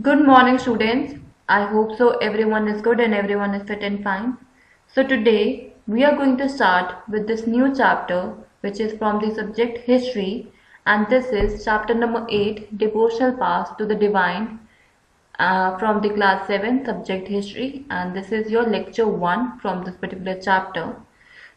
Good morning, students. I hope so everyone is good and everyone is fit and fine. So today we are going to start with this new chapter which is from the subject history, and this is chapter number 8, devotional path to the divine, from the class 7 subject history, and this is your lecture 1 from this particular chapter.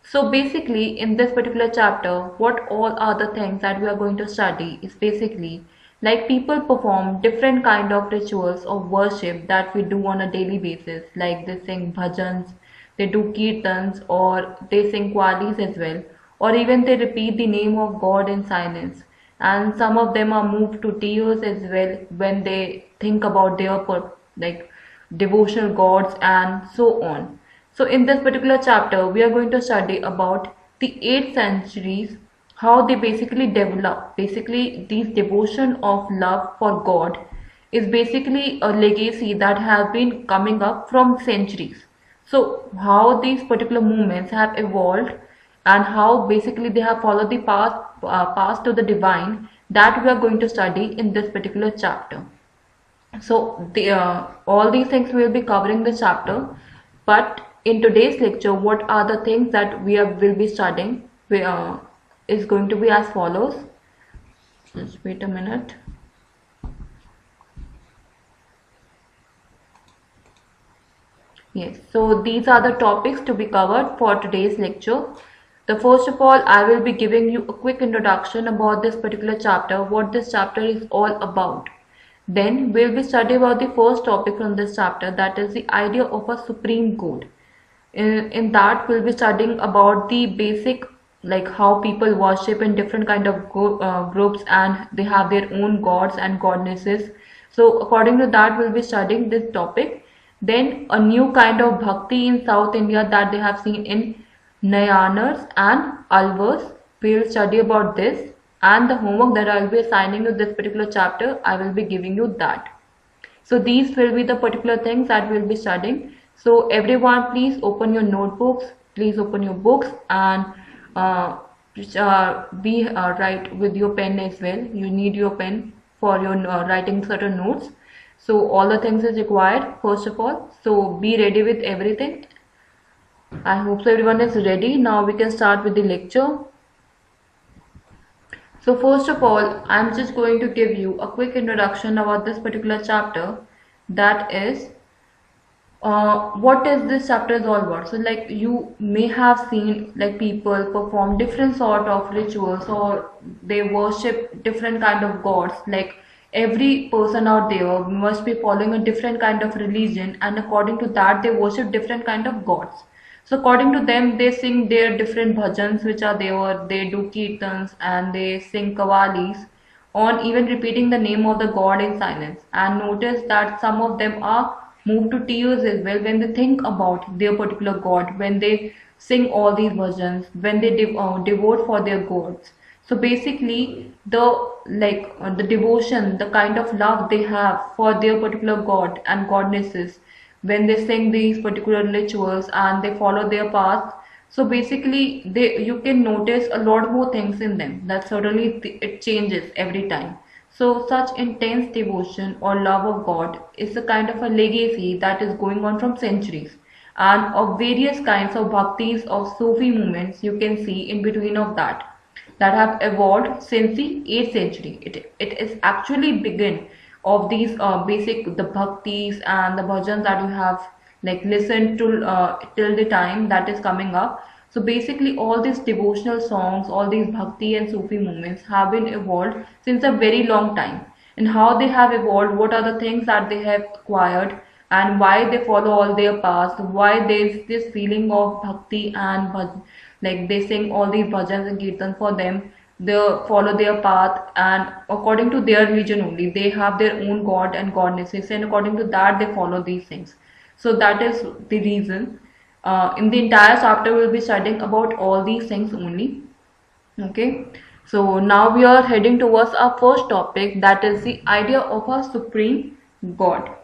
So basically in this particular chapter, what all are the things that we are going to study is basically like people perform different kind of rituals of worship that we do on a daily basis, like they sing bhajans, they do kirtans, or they sing qawwalis as well, or even they repeat the name of God in silence. And some of them are moved to tears as well when they think about their like devotional gods and so on. So in this particular chapter, we are going to study about the 8 centuries, how they basically develop. Basically, these devotion of love for God is basically a legacy that has been coming up from centuries. So how these particular movements have evolved and how basically they have followed the path to the divine, that we are going to study in this particular chapter. So all these things we will be covering this chapter, but in today's lecture, what are the things that will be studying is going to be as follows. Just wait a minute. Yes, so these are the topics to be covered for today's lecture. The first of all, I will be giving you a quick introduction about this particular chapter, what this chapter is all about. Then we'll be studying about the first topic from this chapter, that is the idea of a supreme god. In that we'll be studying about the basic, like how people worship in different kind of groups, and they have their own gods and godnesses. So according to that we'll be studying this topic. Then a new kind of bhakti in South India that they have seen in Nayanars and Alvars. We will study about this, and the homework that I will be assigning you this particular chapter, I will be giving you that. So these will be the particular things that we will be studying. So everyone, please open your notebooks, please open your books, and write with your pen as well. You need your pen for your writing certain notes. So all the things is required first of all. So be ready with everything. I hope so everyone is ready. Now we can start with the lecture. So first of all, I'm just going to give you a quick introduction about this particular chapter. That is, what is this chapter is all about. So like you may have seen like people perform different sort of rituals, or they worship different kind of gods. Like every person out there must be following a different kind of religion, and according to that they worship different kind of gods. So according to them, they sing their different bhajans which are there, they do kirtans and they sing qawwalis, on even repeating the name of the god in silence. And notice that some of them are moved to tears as well when they think about their particular god, when they sing all these bhajans, when they devote for their gods. So basically the devotion, the kind of love they have for their particular god and godnesses, when they sing these particular rituals and they follow their path. So basically you can notice a lot more things in them, that certainly it changes every time. So such intense devotion or love of God is a kind of a legacy that is going on from centuries, and of various kinds of bhaktis of Sufi movements you can see in between of that have evolved since the 8th century. It is actually begin of these basic the bhaktis and the bhajans that you have like listened to till the time that is coming up. So basically all these devotional songs, all these bhakti and Sufi movements have been evolved since a very long time. And how they have evolved, what are the things that they have acquired, and why they follow all their past, why there is this feeling of bhakti and like they sing all these bhajans and kirtan for them, they follow their path, and according to their religion only they have their own god and godnesses, and according to that they follow these things. So that is the reason. In the entire chapter we will be studying about all these things only. Okay, so now we are heading towards our first topic, that is the idea of a supreme god.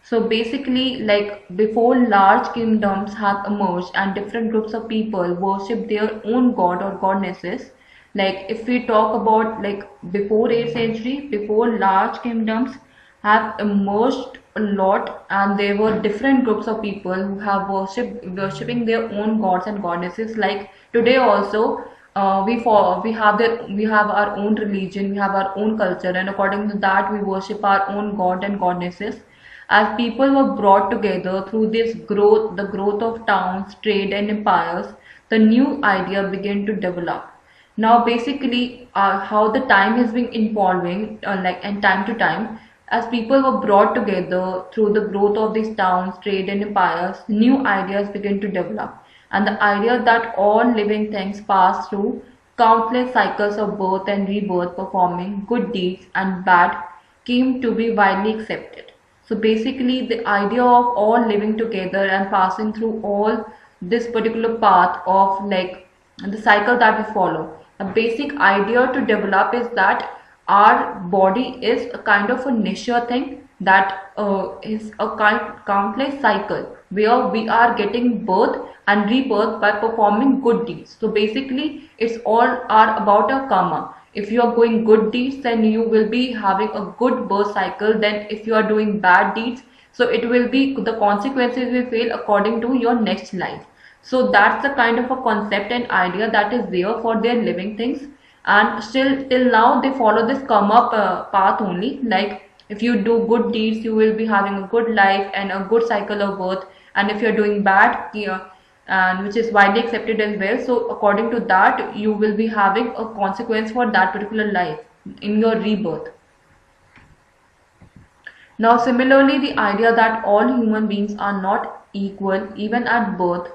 So basically, like before large kingdoms have emerged and different groups of people worship their own god or godnesses, like if we talk about like before 8th century, before large kingdoms have emerged a lot, and there were different groups of people who have worshipping their own gods and goddesses. Like today also, we have our own religion, we have our own culture, and according to that we worship our own god and goddesses. As people were brought together through this growth, the growth of towns, trade, and empires, the new idea began to develop. Now, basically, how the time has been evolving, and time to time, as people were brought together through the growth of these towns, trade, and empires, new ideas began to develop. And the idea that all living things pass through countless cycles of birth and rebirth, performing good deeds and bad, came to be widely accepted. So basically, the idea of all living together and passing through all this particular path of like the cycle that we follow. A basic idea to develop is that our body is a kind of a nature thing that is a countless cycle where we are getting birth and rebirth by performing good deeds. So basically, it's all are about a karma. If you are going good deeds, then you will be having a good birth cycle. Then if you are doing bad deeds, so it will be the consequences will fail according to your next life. So that's the kind of a concept and idea that is there for their living things, and still till now they follow this karma path only. Like if you do good deeds, you will be having a good life and a good cycle of birth, and if you're doing bad, yeah, and which is widely accepted as well, so according to that you will be having a consequence for that particular life in your rebirth. Now similarly, the idea that all human beings are not equal even at birth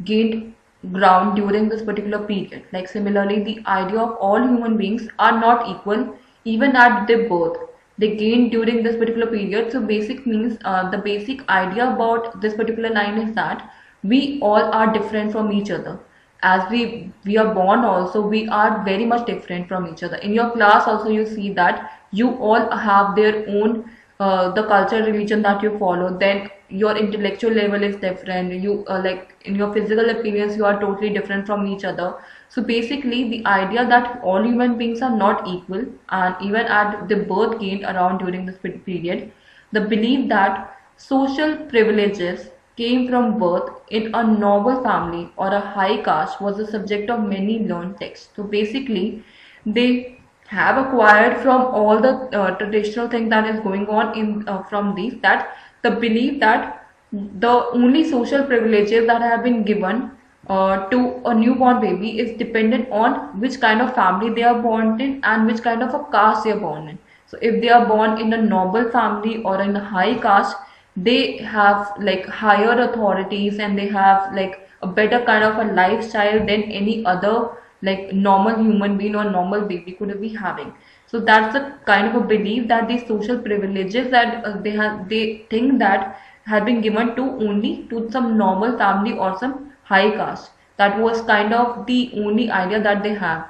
gained ground during this particular period. Like similarly, the idea of all human beings are not equal even at their birth, they gained during this particular period. So basic means the basic idea about this particular line is that we all are different from each other. As we are born also, we are very much different from each other. In your class also you see that you all have their own the culture, religion that you follow. Then your intellectual level is different. You like in your physical appearance you are totally different from each other. So basically, the idea that all human beings are not equal and even at the birth gained around during this period, the belief that social privileges came from birth in a noble family or a high caste was the subject of many learned texts. So basically, they have acquired from all the traditional thing that is going on in from these, that the belief that the only social privileges that have been given to a newborn baby is dependent on which kind of family they are born in and which kind of a caste they are born in. So if they are born in a noble family or in a high caste, they have like higher authorities and they have like a better kind of a lifestyle than any other like normal human being or normal baby could be having. So that's the kind of a belief that these social privileges that they think that have been given to only to some normal family or some high caste. That was kind of the only idea that they have.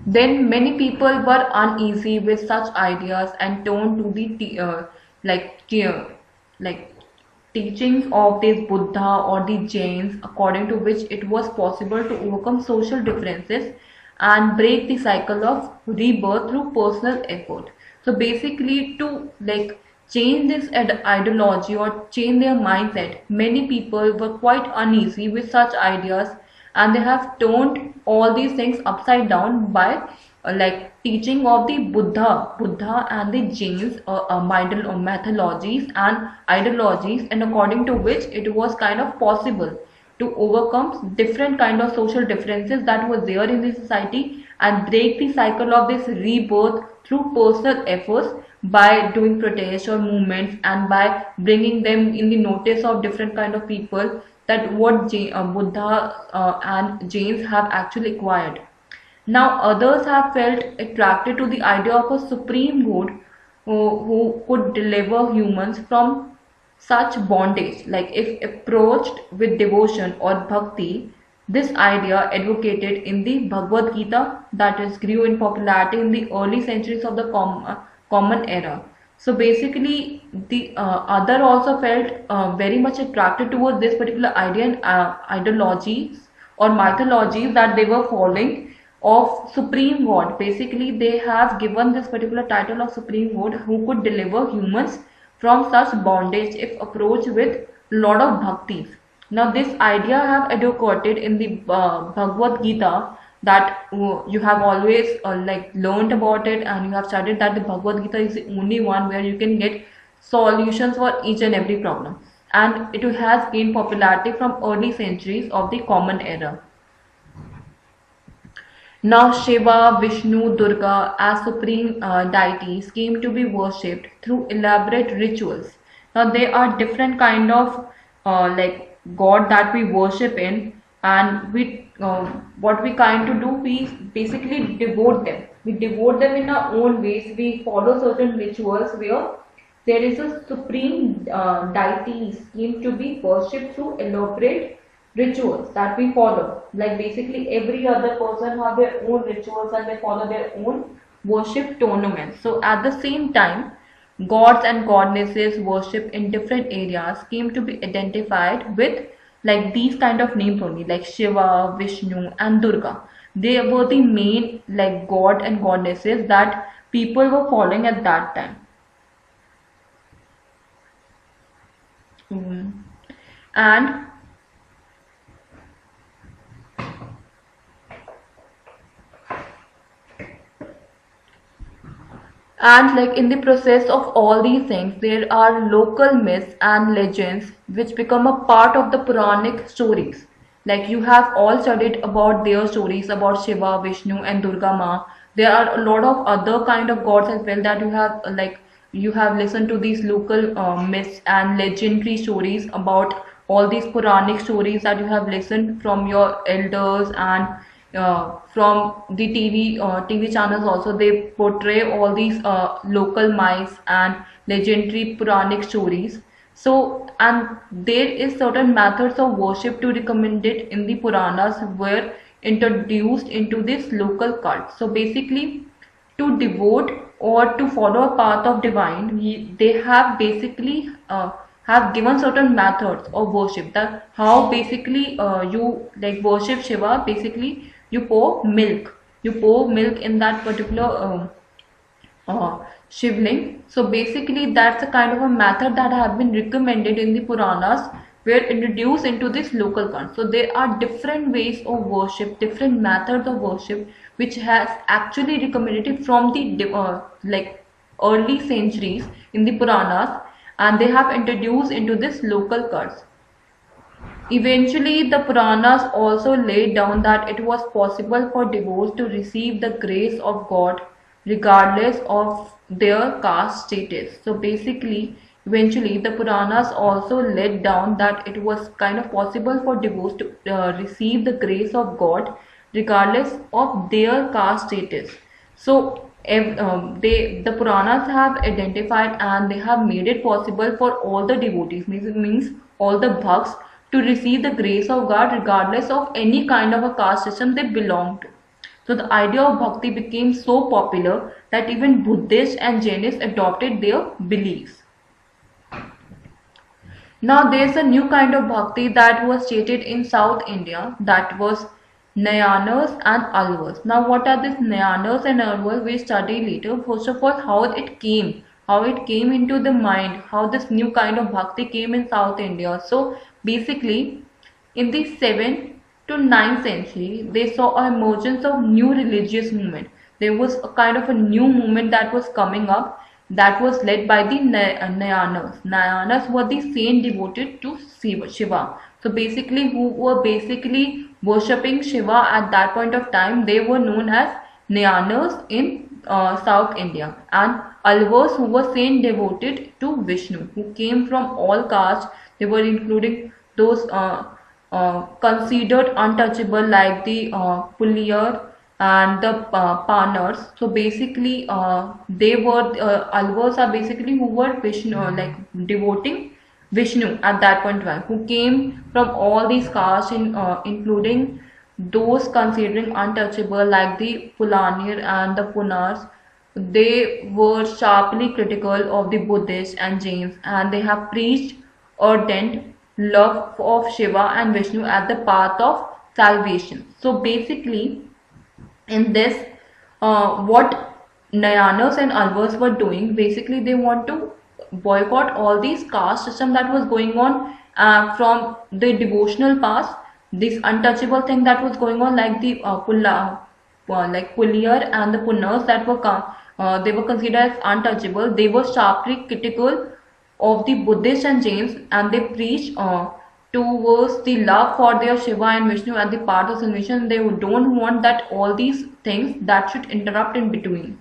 Then many people were uneasy with such ideas and turned to the like teachings of this Buddha or the Jains, according to which it was possible to overcome social differences and break the cycle of rebirth through personal effort. So basically, to like change this ideology or change their mindset, many people were quite uneasy with such ideas, and they have turned all these things upside down by like teaching of the Buddha and the Jains mythologies and ideologies, and according to which it was kind of possible to overcome different kind of social differences that were there in the society and break the cycle of this rebirth through personal efforts by doing protests or movements and by bringing them in the notice of different kind of people that what Buddha and Jains have actually acquired. Now others have felt attracted to the idea of a supreme God who could deliver humans from such bondage. Like if approached with devotion or bhakti, this idea advocated in the Bhagavad Gita, that is grew in popularity in the early centuries of the common era. So basically, the other also felt very much attracted towards this particular idea and ideologies or mythologies that they were following of supreme god. Basically they have given this particular title of supreme god who could deliver humans from such bondage if approached with lot of bhaktis. Now this idea I have educated in the Bhagavad Gita, that you have always like learned about it, and you have studied that the Bhagavad Gita is the only one where you can get solutions for each and every problem, and it has gained popularity from early centuries of the common era. Now Shiva, Vishnu, Durga as supreme deities came to be worshipped through elaborate rituals. Now there are different kind of like god that we worship in, and we what we kind to do, we basically devote them. We devote them in our own ways. We follow certain rituals where there is a supreme deity scheme to be worshipped through elaborate rituals that we follow. Like basically every other person have their own rituals and they follow their own worship tournaments. So at the same time, gods and goddesses worship in different areas came to be identified with like these kind of names only, like Shiva, Vishnu and Durga. They were the main like god and goddesses that people were following at that time. And like in the process of all these things, there are local myths and legends which become a part of the Puranic stories. Like you have all studied about their stories about Shiva, Vishnu and Durga Ma. There are a lot of other kind of gods as well that you have like you have listened to these local myths and legendary stories about all these Puranic stories that you have listened from your elders, and from the TV channels also. They portray all these local myths and legendary Puranic stories. So, and there is certain methods of worship to recommended in the Puranas were introduced into this local cult. So basically, to devote or to follow a path of divine, they have basically have given certain methods of worship. That how basically you like worship Shiva. Basically, you pour milk. You pour milk in that particular shivling. So basically, that's a kind of a method that have been recommended in the Puranas, were introduced into this local cult. So there are different ways of worship, different methods of worship, which has actually recommended from the like early centuries in the Puranas, and they have introduced into this local cults. Eventually, the Puranas also laid down that it was possible for devotees to receive the grace of God regardless of their caste status. So basically, eventually the Puranas also laid down that it was kind of possible for devotees to receive the grace of God regardless of their caste status. So the Puranas have identified and they have made it possible for all the devotees, means all the bhaks, to receive the grace of God regardless of any kind of a caste system they belong to. So the idea of bhakti became so popular that even Buddhists and Jainists adopted their beliefs. Now there is a new kind of bhakti that was stated in South India, that was Nayanas and Alvas. Now what are these Nayanas and Alvas? We study later. First of all, how it came into the mind, how this new kind of bhakti came in South India. So basically, in the 7th to 9th century, they saw an emergence of new religious movement. There was a kind of a new movement that was coming up, that was led by the Nayanas. Nayanas were the saint devoted to Shiva. So basically, who were basically worshipping Shiva at that point of time, they were known as Nayanas in South India. And Alvas, who were saint devoted to Vishnu, who came from all castes. They were including those considered untouchable like the Puliyar and the Panars. So basically they were Alvas are basically who were Vishnu, like devoting Vishnu at that point in time, who came from all these castes, including those considering untouchable like the Pulanir and the Punars. They were sharply critical of the Buddhists and Jains, and they have preached ardent love of Shiva and Vishnu as the path of salvation. So basically, In this, what Nayanas and Alvars were doing, basically they want to boycott all these caste system that was going on from the devotional past, this untouchable thing that was going on, like the like Puliyar and the Punners that were they were considered as untouchable. They were sharply critical of the Buddhists and Jains, and they preach towards the love for their Shiva and Vishnu and the path of salvation. They don't want that all these things that should interrupt in between.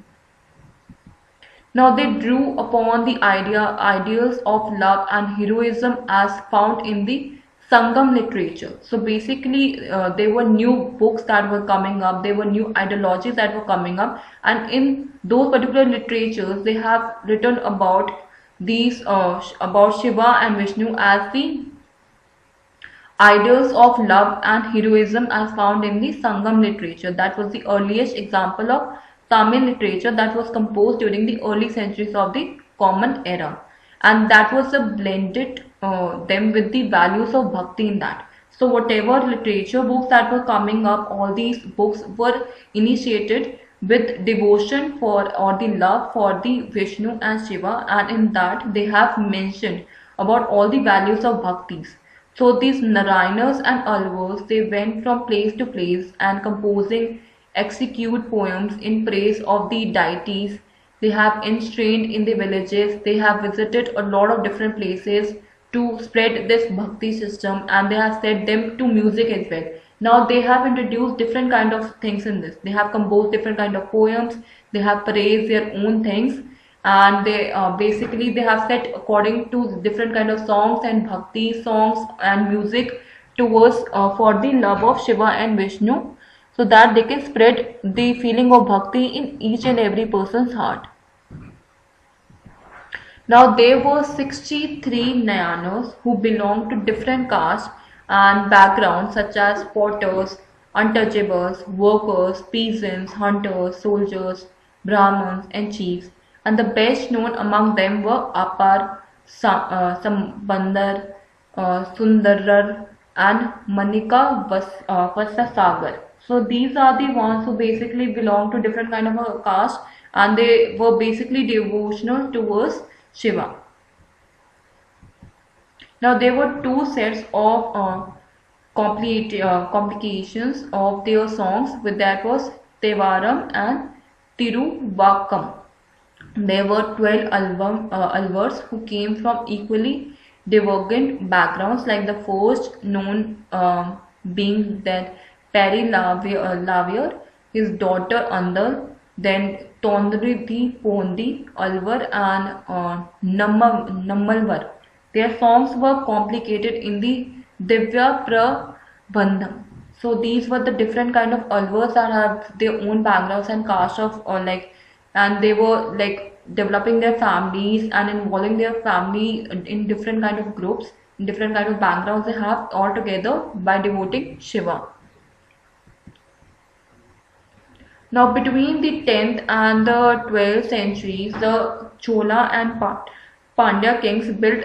Now they drew upon the ideals of love and heroism as found in the Sangam literature. So basically, there were new books that were coming up, there were new ideologies that were coming up, and in those particular literatures, they have written about these about Shiva and Vishnu as the ideals of love and heroism as found in the Sangam literature. That was the earliest example of Tamil literature that was composed during the early centuries of the Common Era, and that was a blended them with the values of bhakti in that. So whatever literature books that were coming up, all these books were initiated with devotion for or the love for the Vishnu and Shiva, and in that they have mentioned about all the values of bhaktis. So these Narayanas and Alvars, they went from place to place and composing execute poems in praise of the deities. They have enstrained in the villages. They have visited a lot of different places to spread this bhakti system, and they have set them to music as well. Now they have introduced different kind of things in this. They have composed different kind of poems. They have praised their own things, and they basically they have set according to different kind of songs and bhakti songs and music towards for the love of Shiva and Vishnu, so that they can spread the feeling of bhakti in each and every person's heart. Now there were 63 Nayanas who belonged to different castes and backgrounds such as potters, untouchables, workers, peasants, hunters, soldiers, Brahmins and chiefs, and the best known among them were Apar, Sambandar, Sundarar and Manika Vasasagar. So these are the ones who basically belong to different kind of a caste, and they were basically devotional towards Shiva. Now there were two sets of complications of their songs, with that was Tevaram and Tiruvakam. There were 12 alvars who came from equally divergent backgrounds, like the first known being that Perry Lavier, his daughter Andal, then Tondri Pondi, Alvar and Nammalvar. Their songs were complicated in the Divya Prabandham. So these were the different kind of alvars that have their own backgrounds and caste of and they were like developing their families and involving their family in different kind of groups, in different kind of backgrounds they have all together by devoting Shiva. Now between the 10th and the 12th centuries, the Chola and Pandya kings built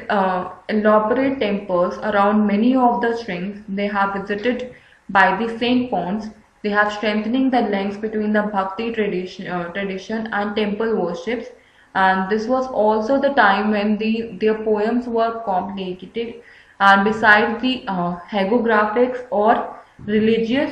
elaborate temples around many of the shrines they have visited by the Saint Ponds. They have strengthening the links between the Bhakti tradition and temple worships, and this was also the time when their poems were complicated, and besides the hagiographics or religious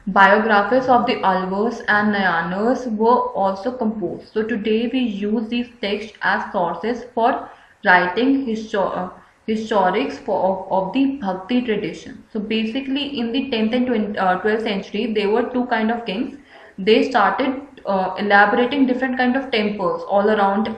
biographies of the Alvars and Nayanas were also composed. So today we use these texts as sources for writing historics of the Bhakti tradition. So basically in the 10th and 12th century, there were two kind of kings. They started elaborating different kind of temples all around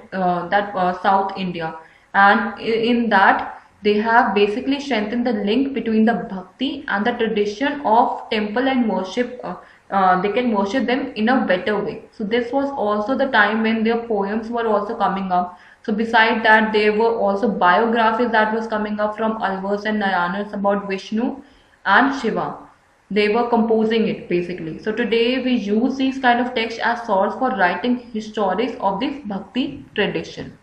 South India, and in that they have basically strengthened the link between the bhakti and the tradition of temple and worship. They can worship them in a better way. So this was also the time when their poems were also coming up. So beside that, there were also biographies that was coming up from Alvars and Nayanas about Vishnu and Shiva. They were composing it basically. So today we use these kind of texts as source for writing histories of this bhakti tradition.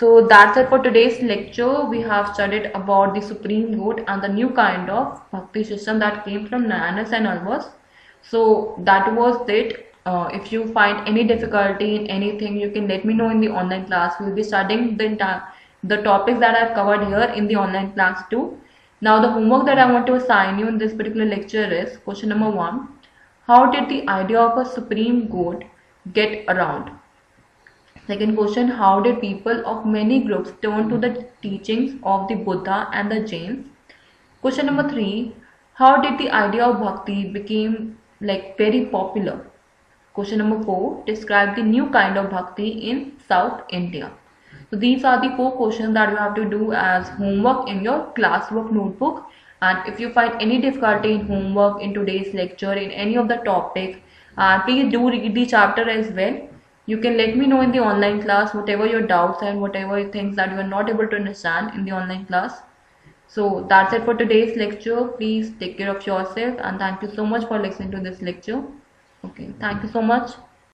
So that's it for today's lecture. We have studied about the Supreme Court and the new kind of bhakti system that came from Nayanas and Alvas. So that was it. If you find any difficulty in anything, you can let me know in the online class. We'll be studying the topics that I've covered here in the online class too. Now the homework that I want to assign you in this particular lecture is question number 1. How did the idea of a Supreme Court get around? Second question, how did people of many groups turn to the teachings of the Buddha and the Jains? Question number 3, how did the idea of bhakti became very popular? Question number 4, describe the new kind of bhakti in South India. So these are the 4 questions that you have to do as homework in your classwork notebook. And if you find any difficulty in homework in today's lecture in any of the topic, please do read the chapter as well. You can let me know in the online class whatever your doubts and whatever things that you are not able to understand in the online class. So that's it for today's lecture. Please take care of yourself and thank you so much for listening to this lecture. Okay, thank you so much.